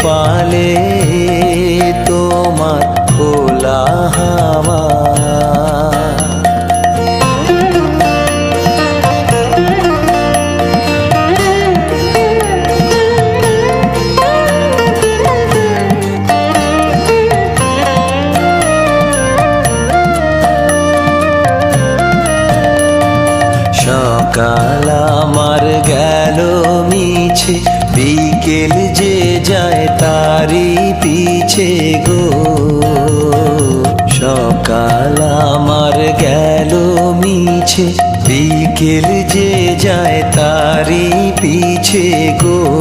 পালে তোমার খোলা হাওয়া। সকাল আমার গেল মিছে, বিকেল যে যায় তারি পিছে গো। সকাল আমার গেল মিছে, বিকেল যে যায় তারি পিছে গো।